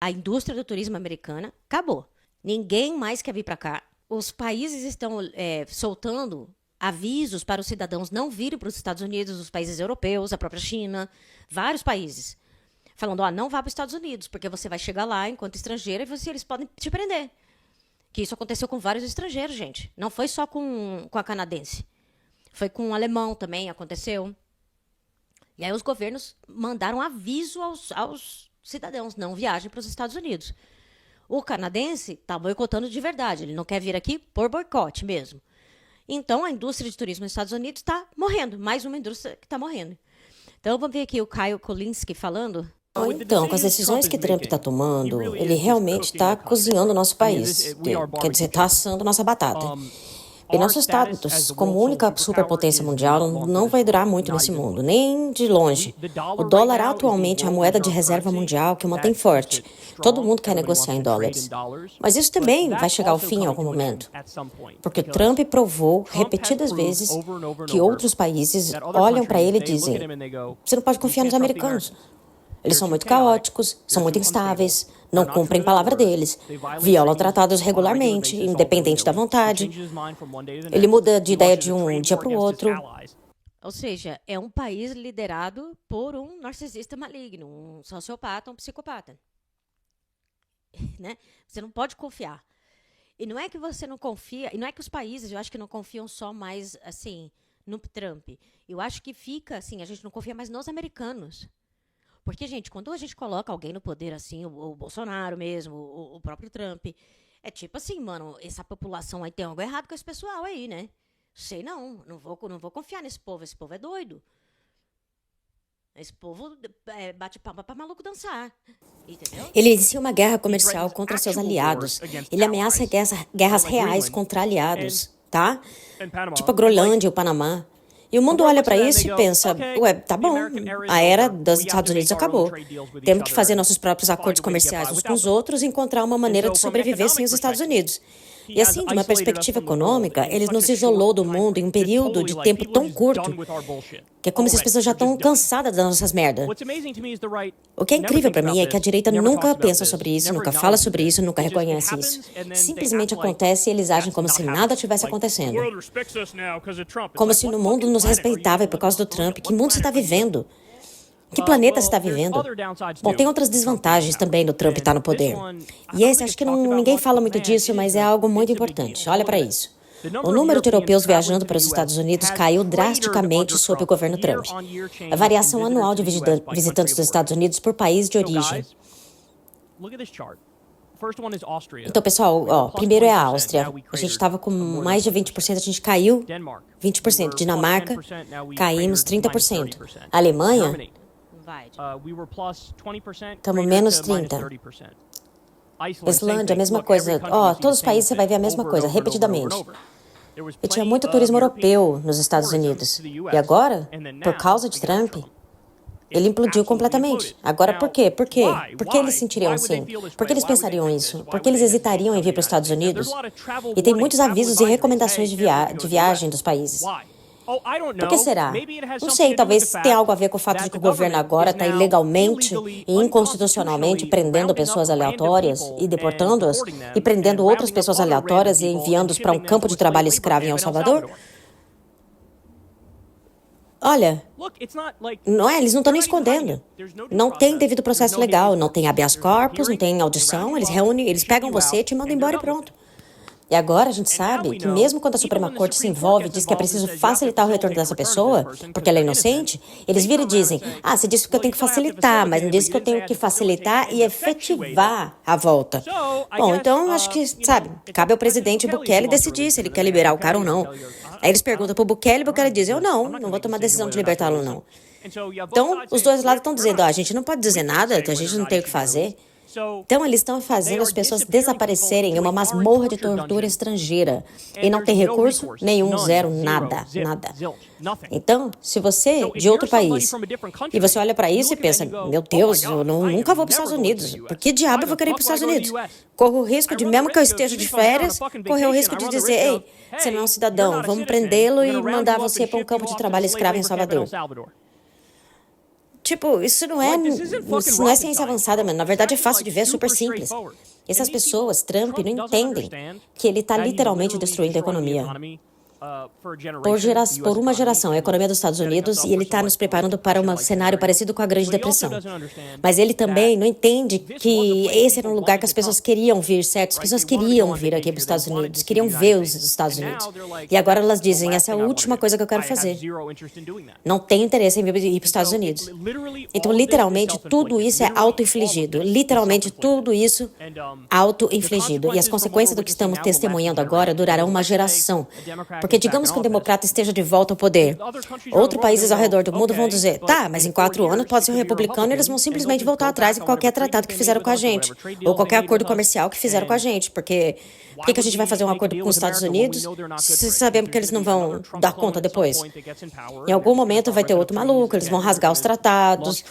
A indústria do turismo americana acabou. Ninguém mais quer vir para cá. Os países estão soltando avisos para os cidadãos não virem para os Estados Unidos, os países europeus, a própria China, vários países. Falando, não vá para os Estados Unidos, porque você vai chegar lá enquanto estrangeira e eles podem te prender. Que isso aconteceu com vários estrangeiros, gente. Não foi só com a canadense. Foi com o alemão também, aconteceu. E aí os governos mandaram aviso aos cidadãos, não viajem para os Estados Unidos. O canadense está boicotando de verdade, ele não quer vir aqui por boicote mesmo. Então, a indústria de turismo nos Estados Unidos está morrendo, mais uma indústria que está morrendo. Então, vamos ver aqui o Kyle Kulinski falando. Então, com as decisões que Trump está tomando, ele realmente está cozinhando o nosso país. Quer dizer, está assando nossa batata. E nosso status como única superpotência mundial não vai durar muito nesse mundo, nem de longe. O dólar atualmente é a moeda de reserva mundial que mantém forte. Todo mundo quer negociar em dólares. Mas isso também vai chegar ao fim em algum momento. Porque Trump provou repetidas vezes que outros países olham para ele e dizem: você não pode confiar nos americanos. Eles são muito caóticos, são muito instáveis, não cumprem palavra deles, violam tratados regularmente, independente da vontade. Ele muda de ideia de um dia para o outro. Ou seja, é um país liderado por um narcisista maligno, um sociopata, um psicopata. Né? Você não pode confiar. E não é que você não confia, e não é que os países, eu acho que não confiam só mais, assim, no Trump. Eu acho que fica, assim, a gente não confia mais nos americanos. Porque, gente, quando a gente coloca alguém no poder, assim, o Bolsonaro mesmo, o próprio Trump, é tipo assim, mano, essa população aí tem algo errado com esse pessoal aí, né? Sei não vou confiar nesse povo é doido. Esse povo bate palma pra maluco dançar, entendeu? Ele inicia uma guerra comercial contra seus aliados. Ele ameaça guerras reais contra aliados, tá? Tipo a Groenlândia e o Panamá. E o mundo olha para isso e pensa, tá bom, a era dos Estados Unidos acabou. Temos que fazer nossos próprios acordos comerciais uns com os outros e encontrar uma maneira de sobreviver sem os Estados Unidos. E assim, de uma perspectiva econômica, ele nos isolou do mundo em um período de tempo tão curto, que é como se as pessoas já estão cansadas das nossas merdas. O que é incrível para mim é que a direita nunca pensa sobre isso, nunca fala sobre isso, nunca reconhece isso. Simplesmente acontece e eles agem como se nada tivesse acontecendo. Como se no mundo nos respeitava por causa do Trump. Que mundo você está vivendo? Que planeta você está vivendo? Bom, tem outras desvantagens também do Trump estar no poder. E esse, acho que ninguém fala muito disso, mas é algo muito importante. Olha para isso. O número de europeus viajando para os Estados Unidos caiu drasticamente sob o governo Trump. A variação anual de visitantes dos Estados Unidos por país de origem. Então, pessoal, primeiro é a Áustria. A gente estava com mais de 20%, a gente caiu 20%. Dinamarca, caímos 30%. Alemanha, estamos menos 30%. Islândia, a mesma coisa. Todos os países você vai ver a mesma coisa, repetidamente. E tinha muito turismo europeu nos Estados Unidos. E agora, por causa de Trump, ele implodiu completamente. Agora, por quê? Por quê? Por que eles sentiriam assim? Por que eles pensariam isso? Por que eles hesitariam em vir para os Estados Unidos? E tem muitos avisos e recomendações de viagem dos países. Por que será? Não sei, talvez tenha algo a ver com o fato de que o governo agora está ilegalmente e inconstitucionalmente prendendo pessoas aleatórias e deportando-as, e prendendo outras pessoas aleatórias e enviando-as para um campo de trabalho escravo em El Salvador? Olha, eles não estão nem escondendo. Não tem devido processo legal, não tem habeas corpus, não tem audição, eles reúnem, eles pegam você, te mandam embora e pronto. E agora a gente sabe que mesmo quando a Suprema Corte se envolve e diz que é preciso facilitar o retorno dessa pessoa, porque ela é inocente, eles viram e dizem, você disse que eu tenho que facilitar, mas não disse que eu tenho que facilitar e efetivar a volta. Bom, então acho que, cabe ao presidente Bukele decidir se ele quer liberar o cara ou não. Aí eles perguntam pro Bukele e o Bukele diz, eu não vou tomar decisão de libertá-lo não. Então, os dois lados estão dizendo, a gente não pode dizer nada, a gente não tem o que fazer. Então, eles estão fazendo as pessoas desaparecerem em uma masmorra de tortura estrangeira. E não tem recurso nenhum, zero, nada. Então, se você de outro país, e você olha para isso e pensa, meu Deus, eu nunca vou para os Estados Unidos. Por que diabo eu vou querer ir para os Estados Unidos? Corro o risco de, mesmo que eu esteja de férias, correr o risco de dizer, ei, você não é um cidadão, vamos prendê-lo e mandar você para um campo de trabalho escravo em Salvador. Tipo, isso não é ciência avançada, mano. Na verdade, é fácil de ver, é super simples. Essas pessoas, Trump, não entendem que ele tá literalmente destruindo a economia. Por uma geração, a economia dos Estados Unidos, e ele está nos preparando para um cenário parecido com a Grande Depressão. Mas ele também não entende que esse era um lugar que as pessoas queriam vir, certo? As pessoas queriam vir aqui para os Estados Unidos, queriam ver os Estados Unidos. E agora elas dizem, essa é a última coisa que eu quero fazer. Não tenho interesse em ir para os Estados Unidos. Então, literalmente, tudo isso é auto-infligido. Literalmente, tudo isso auto-infligido. E as consequências do que estamos testemunhando agora durarão uma geração. Porque digamos que um democrata esteja de volta ao poder. Outros países ao redor do mundo vão dizer, tá, mas em 4 anos pode ser um republicano e eles vão simplesmente voltar atrás em qualquer tratado que fizeram com a gente. Ou qualquer acordo comercial que fizeram com a gente. Porque por que a gente vai fazer um acordo com os Estados Unidos se sabemos que eles não vão dar conta depois? Em algum momento vai ter outro maluco, eles vão rasgar os tratados,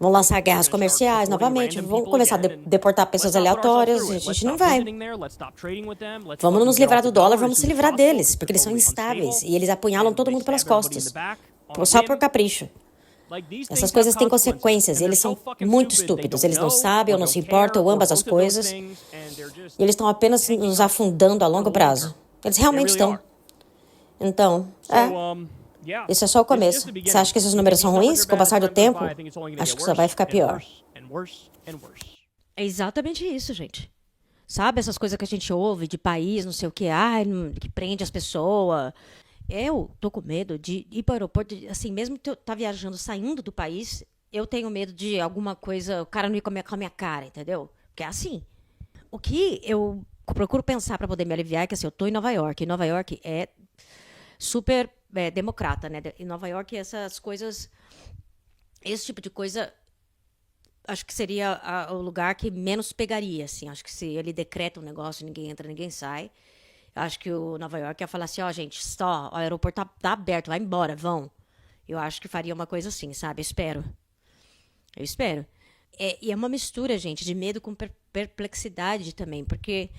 vão lançar guerras comerciais novamente, vão começar a deportar pessoas aleatórias, e a gente não vai. Vamos nos livrar do dólar, vamos se livrar deles, porque eles são instáveis e eles apunhalam todo mundo pelas costas, só por capricho. Essas coisas têm consequências e eles são muito estúpidos. Eles não sabem ou não se importam, ou ambas as coisas. E eles estão apenas nos afundando a longo prazo. Eles realmente estão. Então, isso é só o começo. Você acha que esses números são ruins? Com o passar do tempo, acho que só vai ficar pior. É exatamente isso, gente. Sabe essas coisas que a gente ouve de país, não sei o que, que prende as pessoas. Eu tô com medo de ir para o aeroporto, assim, mesmo que eu tá viajando, saindo do país, eu tenho medo de alguma coisa, o cara não ir com a minha cara, entendeu? Porque é assim. O que eu procuro pensar para poder me aliviar é que, assim, eu tô em Nova York. E Nova York é super democrata, né? Em Nova York, essas coisas, esse tipo de coisa, acho que seria o lugar que menos pegaria, assim. Acho que se ele decreta um negócio, ninguém entra, ninguém sai. Acho que o Nova York ia falar assim, gente, o aeroporto tá aberto, vai embora, vão. Eu acho que faria uma coisa assim, sabe? Eu espero. E é uma mistura, gente, de medo com perplexidade também, porque,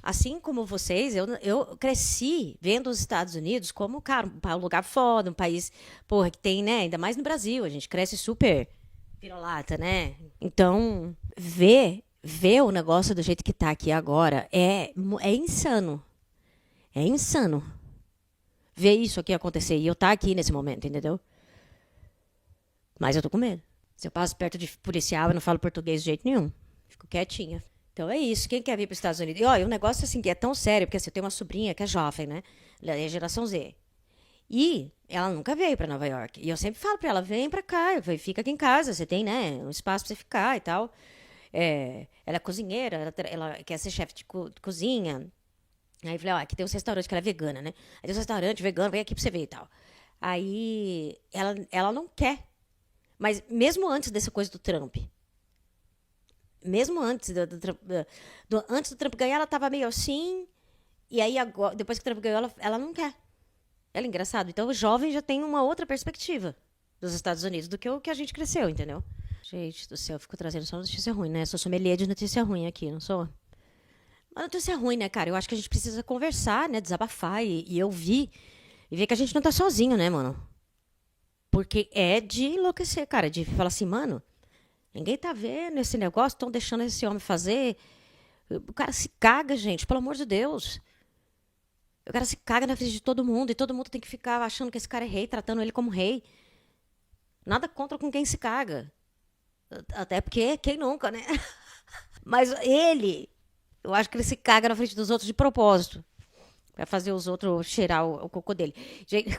assim como vocês, eu cresci vendo os Estados Unidos como, cara, um lugar foda, um país, porra, que tem, né? Ainda mais no Brasil, a gente cresce super pirolata, né? Então, ver o negócio do jeito que tá aqui agora é insano. É insano ver isso aqui acontecer e eu estar aqui nesse momento, entendeu? Mas eu tô com medo. Se eu passo perto de policial, eu não falo português de jeito nenhum. Fico quietinha. Então é isso. Quem quer vir para os Estados Unidos? E o negócio assim que é tão sério, porque assim, eu tenho uma sobrinha que é jovem, né? Ela é geração Z. E ela nunca veio para Nova York. E eu sempre falo para ela, vem para cá, fica aqui em casa, você tem, né, um espaço para você ficar e tal. Ela é cozinheira, ela quer ser chefe de cozinha. Aí eu falei, aqui tem um restaurante que ela é vegana, né? Aí tem um restaurante vegano, vem aqui pra você ver e tal. Aí ela não quer. Mas mesmo antes dessa coisa do Trump, mesmo antes antes do Trump ganhar, ela tava meio assim. E aí, agora, depois que o Trump ganhou, ela não quer. Ela é engraçado. Então, o jovem já tem uma outra perspectiva dos Estados Unidos do que o que a gente cresceu, entendeu? Gente do céu, eu fico trazendo só notícia ruim, né? Sou sommelier de notícia ruim aqui, não sou? Mas notícia ruim, né, cara? Eu acho que a gente precisa conversar, né? Desabafar e ouvir. E ver que a gente não tá sozinho, né, mano? Porque é de enlouquecer, cara. De falar assim, mano, ninguém tá vendo esse negócio, estão deixando esse homem fazer. O cara se caga, gente, pelo amor de Deus. O cara se caga na frente de todo mundo. E todo mundo tem que ficar achando que esse cara é rei, tratando ele como rei. Nada contra com quem se caga. Até porque, quem nunca, né? Mas ele... Eu acho que ele se caga na frente dos outros de propósito. Pra fazer os outros cheirar o cocô dele. Gente,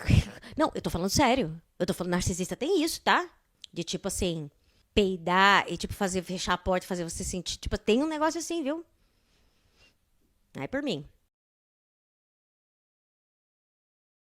não, eu tô falando sério. Eu tô falando, narcisista tem isso, tá? De tipo assim, peidar e tipo fechar a porta, fazer você sentir. Tipo, tem um negócio assim, viu? Não é por mim.